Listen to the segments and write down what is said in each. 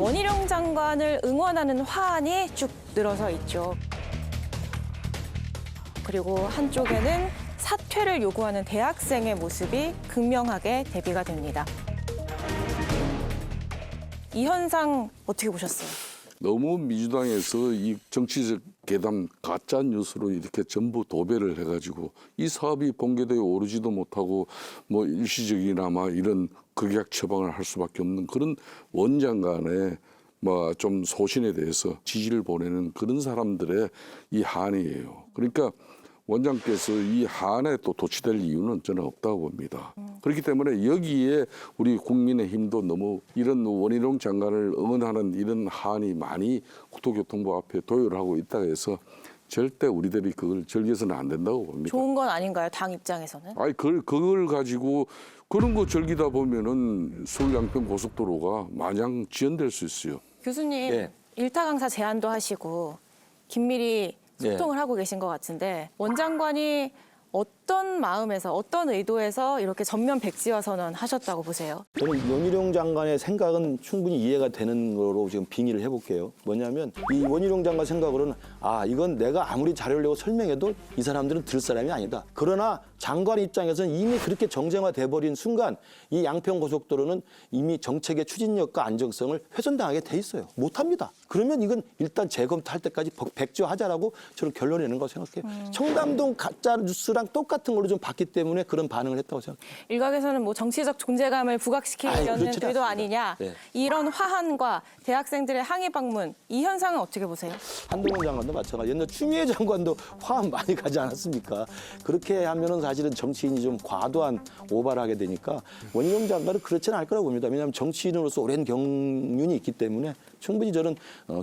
원희룡 장관을 응원하는 화환이 쭉 늘어서 있죠. 그리고 한쪽에는 사퇴를 요구하는 대학생의 모습이 극명하게 대비가 됩니다. 이 현상 어떻게 보셨어요? 너무 민주당에서 이 정치적 괴담 가짜 뉴스로 이렇게 전부 도배를 해가지고 이 사업이 본궤도에 오르지도 못하고 뭐 일시적이나마 이런 극약 처방을 할 수밖에 없는 그런 원장간의 뭐 좀 소신에 대해서 지지를 보내는 그런 사람들의 이 한이에요. 그러니까 원장께서 이 한에 또 도취될 이유는 저는 없다고 봅니다. 그렇기 때문에 여기에 우리 국민의힘도 너무 이런 원희룡 장관을 응원하는 이런 한이 많이 국토교통부 앞에 도열하고 있다 해서 절대 우리들이 그걸 즐겨서는 안 된다고 봅니다. 좋은 건 아닌가요, 당 입장에서는? 아니 그걸 가지고 그런 거 즐기다 보면은 서울 양평 고속도로가 마냥 지연될 수 있어요. 교수님, 예. 일타 강사 제안도 하시고 긴밀히 소통을 하고 계신 것 같은데 원 장관이 어떤 마음에서 어떤 의도에서 이렇게 전면 백지화 선언하셨다고 보세요? 저는 원희룡 장관의 생각은 충분히 이해가 되는 거로 지금 빙의를 해볼게요. 뭐냐면 이 원희룡 장관 생각으로는 이건 내가 아무리 자료를 내고 설명해도 이 사람들은 들 사람이 아니다. 그러나 장관 입장에서는 이미 그렇게 정쟁화돼 버린 순간 이 양평고속도로는 이미 정책의 추진력과 안정성을 훼손당하게 돼 있어요. 못합니다. 그러면 이건 일단 재검토할 때까지 백지화하자라고 저는 결론 내는 거라고 생각해요. 청담동 가짜 뉴스랑 똑같은 걸로 좀 봤기 때문에 그런 반응을 했다고 생각해요. 일각에서는 뭐 정치적 존재감을 부각시키려는 그렇지는 의도 않습니다. 아니냐. 네. 이런 화환과 대학생들의 항의 방문, 이 현상은 어떻게 보세요? 한동훈 장관도 마찬가지. 옛날 추미애 장관도 화환 많이 가지 않았습니까? 그렇게 하면은 사실은 정치인이 좀 과도한 오바를 하게 되니까 원희룡 장관은 그렇지는 않을 거라고 봅니다. 왜냐하면 정치인으로서 오랜 경륜이 있기 때문에 충분히 저는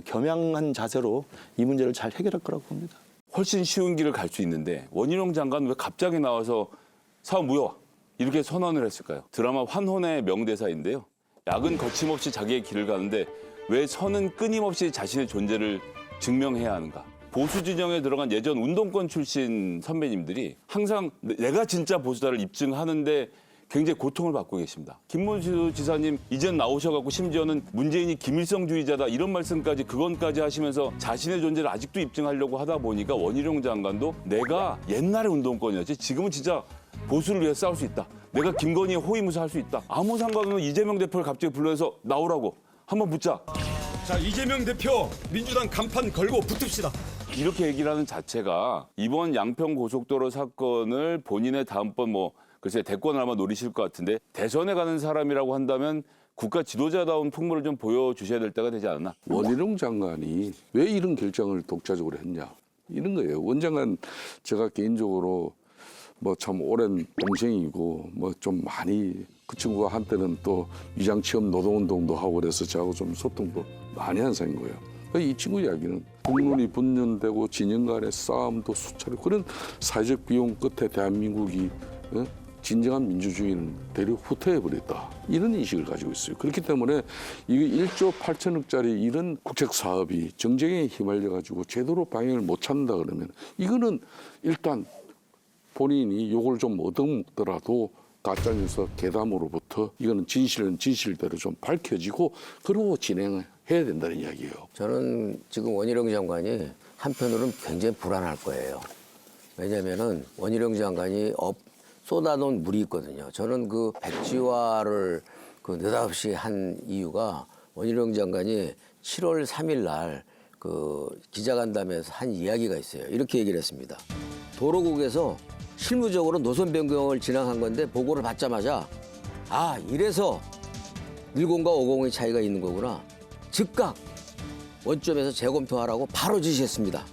겸양한 자세로 이 문제를 잘 해결할 거라고 봅니다. 훨씬 쉬운 길을 갈 수 있는데 원희룡 장관은 왜 갑자기 나와서 사업 무효화 이렇게 선언을 했을까요? 드라마 환혼의 명대사인데요. 약은 거침없이 자기의 길을 가는데 왜 선은 끊임없이 자신의 존재를 증명해야 하는가? 보수 진영에 들어간 예전 운동권 출신 선배님들이 항상 내가 진짜 보수다를 입증하는데 굉장히 고통을 받고 계십니다. 김문수 지사님 이젠 나오셔갖고 심지어는 문재인이 김일성주의자다 이런 말씀까지 그건까지 하시면서 자신의 존재를 아직도 입증하려고 하다 보니까 원희룡 장관도 내가 옛날에 운동권이었지 지금은 진짜 보수를 위해 싸울 수 있다. 내가 김건희의 호위무사 할 수 있다. 아무 상관없는 이재명 대표를 갑자기 불러서 나오라고 한번 붙자. 자, 이재명 대표 민주당 간판 걸고 붙읍시다. 이렇게 얘기를 하는 자체가 이번 양평 고속도로 사건을 본인의 다음번 글쎄 대권을 아마 노리실 것 같은데 대선에 가는 사람이라고 한다면 국가 지도자다운 풍물을 좀 보여주셔야 될 때가 되지 않았나? 원희룡 장관이 왜 이런 결정을 독자적으로 했냐 이런 거예요. 원 장관 제가 개인적으로 뭐 참 오랜 동생이고 뭐 좀 많이 그 친구가 한때는 또 위장 취업 노동운동도 하고 그래서 저하고 좀 소통도 많이 한 사이인 거예요. 이 친구 이야기는 국론이 분열되고 진영 간의 싸움도 수차례 그런 사회적 비용 끝에 대한민국이 진정한 민주주의는 대륙 후퇴해버렸다. 이런 인식을 가지고 있어요. 그렇기 때문에 이게 1조 8천억짜리 이런 국책 사업이 정쟁에 휘말려가지고 제대로 방향을 못 찾는다 그러면 이거는 일단 본인이 요걸 좀 얻어먹더라도 가짜뉴스 괴담으로부터 이거는 진실은 진실대로 좀 밝혀지고 그러고 진행해야 된다는 이야기예요. 저는 지금 원희룡 장관이 한편으로는 굉장히 불안할 거예요. 왜냐하면은 원희룡 장관이 쏟아놓은 물이 있거든요. 저는 그 백지화를 느닷없이 한 이유가 원희룡 장관이 7월 3일 날 기자간담회에서 한 이야기가 있어요. 이렇게 얘기를 했습니다. 도로국에서 실무적으로 노선 변경을 진행한 건데 보고를 받자마자 이래서 10과 50의 차이가 있는 거구나. 즉각 원점에서 재검토하라고 바로 지시했습니다.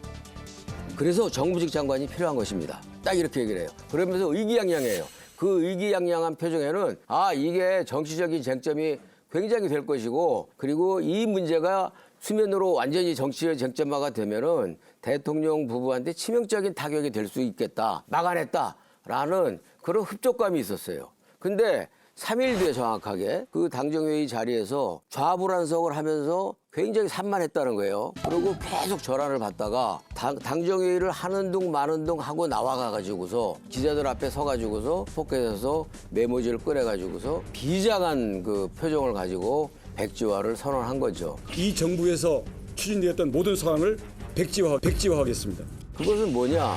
그래서 정무직 장관이 필요한 것입니다. 딱 이렇게 얘기를 해요. 그러면서 의기양양해요. 그 의기양양한 표정에는 이게 정치적인 쟁점이 굉장히 될 것이고 그리고 이 문제가 수면으로 완전히 정치의 쟁점화가 되면은 대통령 부부한테 치명적인 타격이 될 수 있겠다. 막아냈다라는 그런 흡족감이 있었어요. 근데 3일 뒤에 정확하게 그 당정회의 자리에서 좌불안석을 하면서 굉장히 산만했다는 거예요. 그리고 계속 전화를 받다가 당정회의를 하는 둥 마는 둥 하고 나와가지고서 기자들 앞에 서가지고서 포켓에서 메모지를 꺼내가지고서 비장한 그 표정을 가지고 백지화를 선언한 거죠. 이 정부에서 추진되었던 모든 사항을 백지화하겠습니다. 그것은 뭐냐?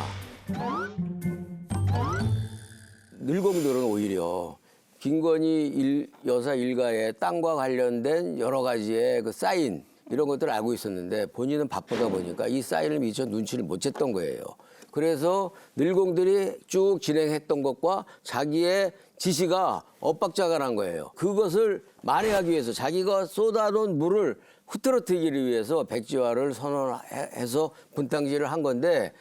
늙은들은 오히려 김건희 여사 일가의 땅과 관련된 여러 가지의 그 사인 이런 것들을 알고 있었는데 본인은 바쁘다 보니까 이 사인을 미처 눈치를 못 챘던 거예요. 그래서 늘공들이 쭉 진행했던 것과 자기의 지시가 엇박자가 난 거예요. 그것을 만회하기 위해서 자기가 쏟아놓은 물을 흐트러뜨리기 위해서 백지화를 선언해서 분탕질을 한 건데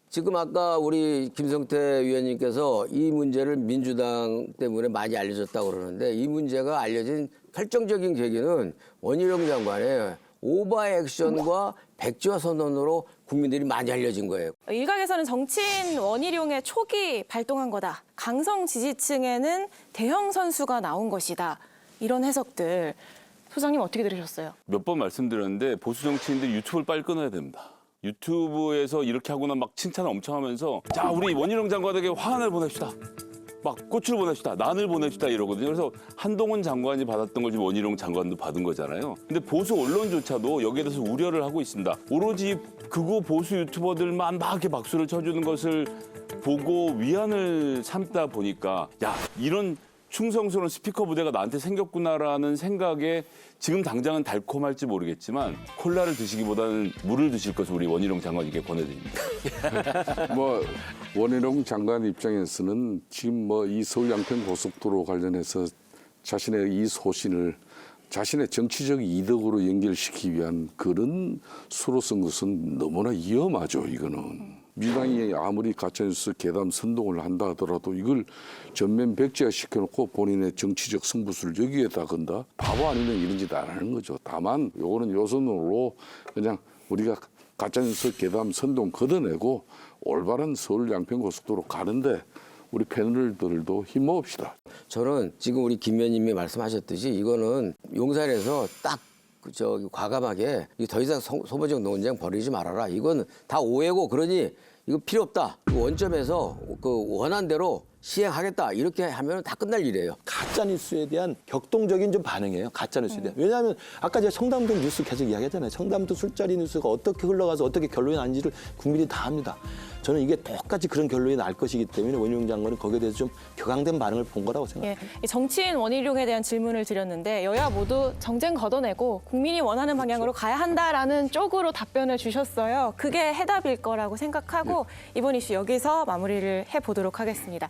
지금 아까 우리 김성태 위원님께서 이 문제를 민주당 때문에 많이 알려졌다고 그러는데 이 문제가 알려진 결정적인 계기는 원희룡 장관의 오버 액션과 백지화 선언으로 국민들이 많이 알려진 거예요. 일각에서는 정치인 원희룡의 촉이 발동한 거다. 강성 지지층에는 대형 선수가 나온 것이다. 이런 해석들 소장님 어떻게 들으셨어요? 몇 번 말씀드렸는데 보수 정치인들이 유튜브를 빨리 끊어야 됩니다. 유튜브에서 이렇게 하고는 막 칭찬을 엄청 하면서 자 우리 원희룡 장관에게 화환을 보냅시다. 막 꽃을 보냅시다. 난을 보냅시다 이러거든요. 그래서 한동훈 장관이 받았던 걸 지금 원희룡 장관도 받은 거잖아요. 근데 보수 언론조차도 여기에 대해서 우려를 하고 있습니다. 오로지 극우 보수 유튜버들만 막 이렇게 박수를 쳐주는 것을 보고 위안을 삼다 보니까 야 이런 충성스러운 스피커 부대가 나한테 생겼구나라는 생각에 지금 당장은 달콤할지 모르겠지만 콜라를 드시기보다는 물을 드실 것을 우리 원희룡 장관님께 권해드립니다. 뭐 원희룡 장관 입장에서는 지금 뭐 이 서울 양평 고속도로 관련해서 자신의 이 소신을 자신의 정치적 이득으로 연결시키기 위한 그런 수로 쓴 것은 너무나 위험하죠. 이거는 민주당이 아무리 가짜뉴스 괴담 선동을 한다 하더라도 이걸 전면 백지화 시켜놓고 본인의 정치적 승부수를 여기에다 건다. 바보 아니면 이런 짓 안 하는 거죠. 다만 요거는 요선으로 그냥 우리가 가짜뉴스 괴담 선동 걷어내고 올바른 서울 양평 고속도로 가는데 우리 패널들도 힘모읍시다. 저는 지금 우리 김 의원님이 말씀하셨듯이 이거는 용산에서 딱 저기 과감하게 더 이상 소모적 논쟁 벌이지 말아라. 이건 다 오해고 그러니 이거 필요 없다. 그 원점에서 그 원한 대로 시행하겠다. 이렇게 하면 다 끝날 일이에요. 가짜 뉴스에 대한 격동적인 좀 반응이에요. 가짜 뉴스에 대한. 왜냐하면 아까 제가 청담동 뉴스 계속 이야기했잖아요. 청담동 술자리 뉴스가 어떻게 흘러가서 어떻게 결론이 난지를 국민이 다 압니다. 저는 이게 똑같이 그런 결론이 날 것이기 때문에 원희룡 장관은 거기에 대해서 좀 격앙된 반응을 본 거라고 생각합니다. 예, 정치인 원희룡에 대한 질문을 드렸는데 여야 모두 정쟁 걷어내고 국민이 원하는 방향으로 가야 한다라는 쪽으로 답변을 주셨어요. 그게 해답일 거라고 생각하고 이번 이슈 여기서 마무리를 해보도록 하겠습니다.